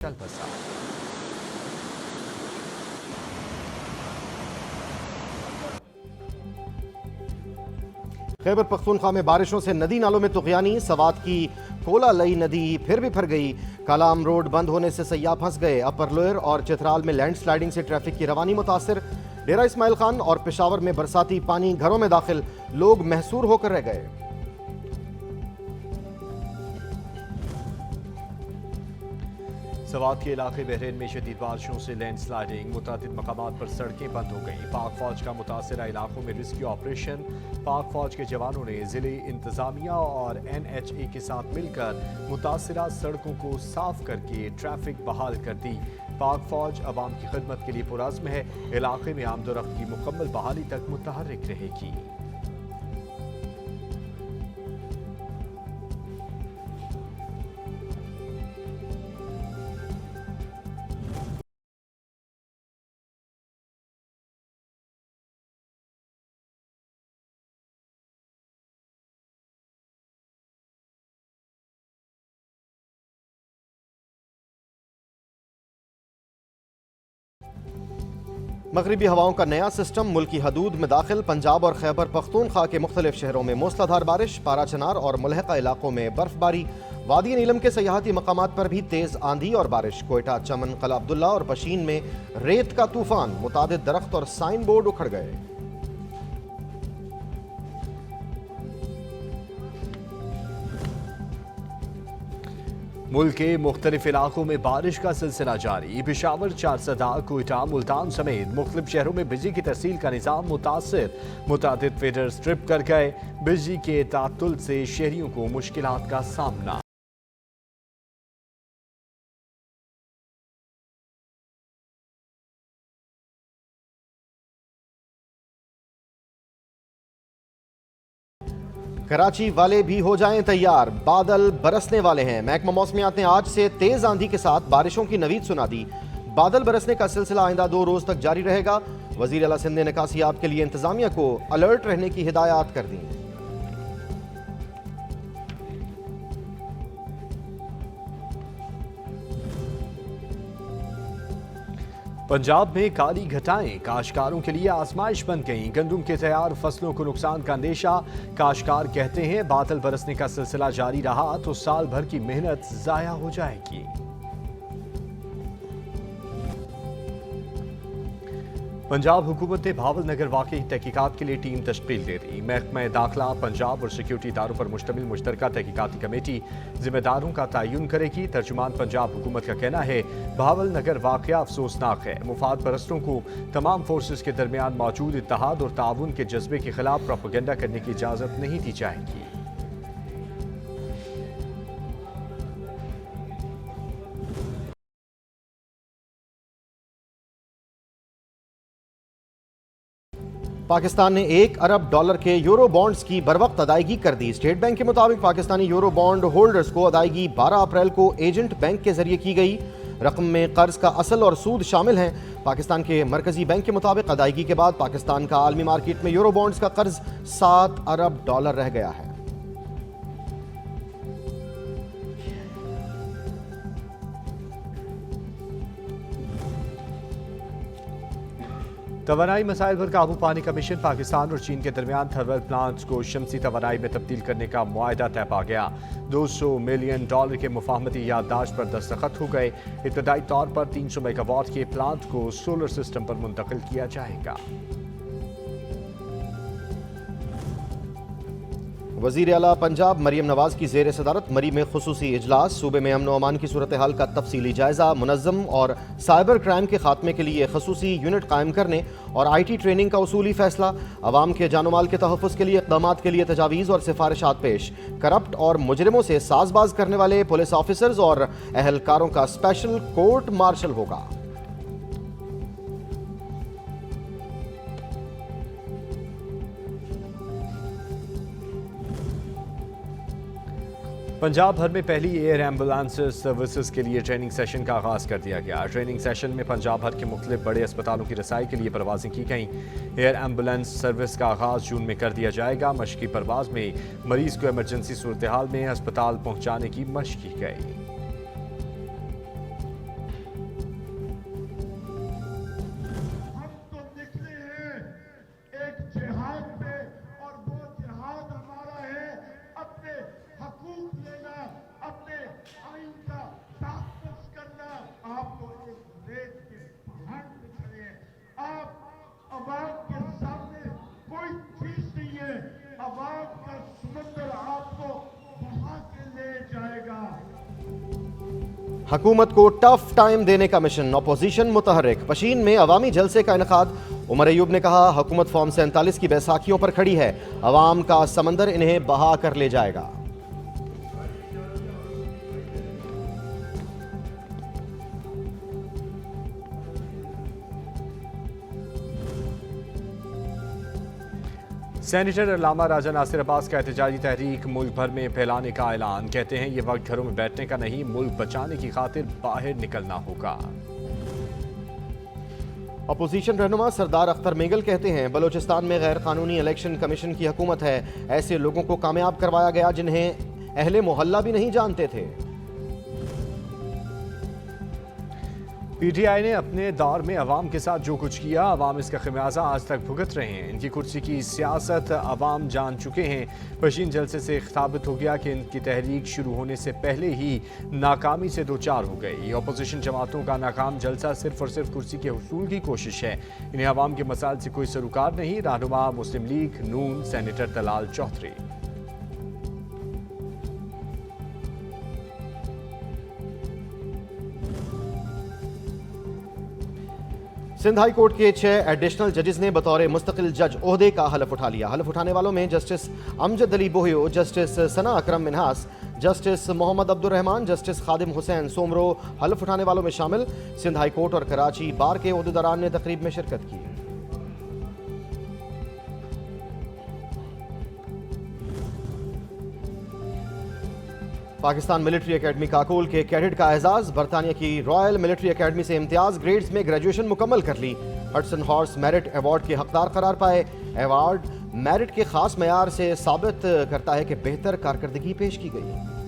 चल बसा। खैबर पख्तूनख्वा में बारिशों से नदी नालों में तुगयानी। सवात की कोला लई नदी फिर भी भर गई। कालाम रोड बंद होने से सयाह फंस गए। अपर लोयर और चित्राल में लैंडस्लाइडिंग से ट्रैफिक की रवानी मुतासिर। डेरा इस्माइल खान और पेशावर में बरसाती पानी घरों में दाखिल, लोग महसूर होकर रह गए। सवात के इलाके बहरीन में शदीद बारिशों से लैंडस्लाइडिंग, मुतादिद मकामात पर सड़कें बंद हो गई। पाक फौज का मुतासरा इलाकों में रेस्क्यू ऑपरेशन। पाक फौज के जवानों ने जिले इंतजामिया और NHA के साथ मिलकर मुतासरा सड़कों को साफ करके ट्रैफिक बहाल कर दी। पाक फौज अवाम की खिदमत के लिए पुरज़्म है। इलाके में आमदोरफ्त की मुकम्मल बहाली तक मुतहर्रिक रहेगी। मगरबी हवाओं का नया सिस्टम मुल्क की हदूद में दाखिल। पंजाब और खैबर पख्तूनख्वा के मुख्तलिफ शहरों में मूसलाधार बारिश। पाराचनार और मुलहका इलाकों में बर्फबारी। वादी नीलम के सयाहती मकामात पर भी तेज आंधी और बारिश। कोयटा, चमन, कला अब्दुल्ला और पशीन में रेत का तूफान। मुतादिद दरख्त और साइन बोर्ड उखड़ गए। मुल्क के मुख्तलिफ इलाकों में बारिश का सिलसिला जारी। पेशावर, चारसदा, कोयटा, मुल्तान समेत मुख्तलिफ शहरों में बिजली की तरसील का निज़ाम मुतासिर। मुतादिद फीडर स्ट्रिप कर गए। बिजली के तातुल से शहरियों को मुश्किलात का सामना। कराची वाले भी हो जाएं तैयार, बादल बरसने वाले हैं। महकमा मौसमियात ने आज से तेज आंधी के साथ बारिशों की नवीद सुना दी। बादल बरसने का सिलसिला आइंदा 2 रोज तक जारी रहेगा। वजीर आला सिंध ने निकासियाब के लिए इंतजामिया को अलर्ट रहने की हिदायत कर दी। पंजाब में काली घटाएं काश्तकारों के लिए आजमाइश बन गईं। गंदम के तैयार फसलों को नुकसान का अंदेशा। काश्तकार कहते हैं बादल बरसने का सिलसिला जारी रहा तो साल भर की मेहनत जाया हो जाएगी। पंजाब हुकूमत ने भावल नगर वाकई तहकीकात के लिए टीम तश्कील दे दी। महकमा दाखिला, पंजाब और सिक्योरिटी इदारों पर मुश्तमिल मुश्तरका तहकीकाती कमेटी जिम्मेदारों का तयन करेगी। तर्जुमान पंजाब हुकूमत का कहना है भावल नगर वाकया अफसोसनाक है। मुफाद परस्तों को तमाम फोर्सेस के दरमियान मौजूद इत्तेहाद और ताउन के जज्बे के खिलाफ प्रोपेगेंडा करने की इजाज़त नहीं दी जाएगी। पाकिस्तान ने $1 अरब के यूरो बॉन्ड्स की बरवक्त अदायगी कर दी। स्टेट बैंक के मुताबिक पाकिस्तानी यूरो बॉन्ड होल्डर्स को अदायगी 12 अप्रैल को एजेंट बैंक के जरिए की गई। रकम में कर्ज का असल और सूद शामिल हैं। पाकिस्तान के मरकजी बैंक के मुताबिक अदायगी के बाद पाकिस्तान का आलमी मार्केट में यूरो बॉन्ड्स का कर्ज $7 अरब रह गया है। तवानाई मसाइल पर काबू पाने का मिशन। पाकिस्तान और चीन के दरमियान थर्मल प्लांट्स को शमसी तवानाई में तब्दील करने का मुआहदा तय पा गया। $200 मिलियन के मुफाहमती याददाश्त पर दस्तखत हो गए। इब्तदाई तौर पर 300 मेगावाट के प्लांट को सोलर सिस्टम पर मुंतकिल किया जाएगा। वजीर आला पंजाब मरियम नवाज की जेर सदारत मरी में खुसूसी इजलास। सूबे में अमन व अमान की सूरत हाल का तफसीली जायजा। मुनज़्ज़म और साइबर क्राइम के खात्मे के लिए खसूसी यूनिट कायम करने और IT ट्रेनिंग का उसूली फैसला। अवाम के जानोमाल के तहफ़्फ़ुज़ के लिए इक़दामात के लिए तजावीज़ और सिफारिशात पेश। करप्ट और मुजरिमों से साजबाज करने वाले पुलिस ऑफिसर्स और अहलकारों का स्पेशल कोर्ट मार्शल होगा। पंजाब भर में पहली एयर एम्बुलेंस सर्विसेज के लिए ट्रेनिंग सेशन का आगाज़ कर दिया गया। ट्रेनिंग सेशन में पंजाब भर के मुख्तलिफ बड़े अस्पतालों की रसाई के लिए परवाजें की गईं। एयर एम्बुलेंस सर्विस का आगाज़ जून में कर दिया जाएगा। मशक़ी परवाज में मरीज को इमरजेंसी सूरत हाल में अस्पताल पहुँचाने की मशक़ की गई। हुकूमत को टफ टाइम देने का मिशन, अपोजिशन मुतहर्रिक। पशीन में अवामी जलसे का इनेकाद। उमर अयूब ने कहा, हुकूमत फॉर्म 47 की बैसाखियों पर खड़ी है, अवाम का समंदर इन्हें बहा कर ले जाएगा। सेनेटर अल्लामा राजा नासिर अब्बास का एहतजाजी तहरीक मुल्क भर में फैलाने का ऐलान। कहते हैं ये वक्त घरों में बैठने का नहीं, मुल्क बचाने की खातिर बाहर निकलना होगा। अपोजिशन रहनुमा सरदार अख्तर मेंगल कहते हैं, बलोचिस्तान में गैर कानूनी इलेक्शन कमीशन की हुकूमत है। ऐसे लोगों को कामयाब करवाया गया जिन्हें अहले मोहल्ला भी नहीं जानते थे। पीटीआई ने अपने दौर में अवाम के साथ जो कुछ किया, अवाम इसका खमियाजा आज तक भुगत रहे हैं। इनकी कुर्सी की सियासत अवाम जान चुके हैं। पशीन जलसे से साबित हो गया कि इनकी तहरीक शुरू होने से पहले ही नाकामी से दो चार हो गई। अपोजिशन जमातों का नाकाम जलसा सिर्फ और सिर्फ कुर्सी के हुसूल की कोशिश है। इन्हें अवाम के मसाइल से कोई सरोकार नहीं। रहनुमा Muslim League Noon senator Talal Chaudhry. Sindh high court के 6 एडिशनल जजेस ने बतौर मुस्तकिल जज ओहदे का हलफ उठा लिया। हलफ उठाने वालों में जस्टिस अमजद अली बोहियो, जस्टिस सना अकरम मिनहास, जस्टिस मोहम्मद अब्दुल रहमान, जस्टिस खादिम हुसैन सोमरो हलफ उठाने वालों में शामिल। सिंध हाई कोर्ट और कराची बार के ओहदेदारान ने तकरीब में शिरकत की। पाकिस्तान मिलिट्री एकेडमी काकोल के कैडेट का एजाज। बरतानिया की रॉयल मिलिट्री एकेडमी से इम्तियाज ग्रेड्स में ग्रेजुएशन मुकम्मल कर ली। हडसन हॉर्स मेरिट अवार्ड के हकदार करार पाए। अवार्ड मेरिट के खास मयार से साबित करता है कि बेहतर कारकर्दगी पेश की गई।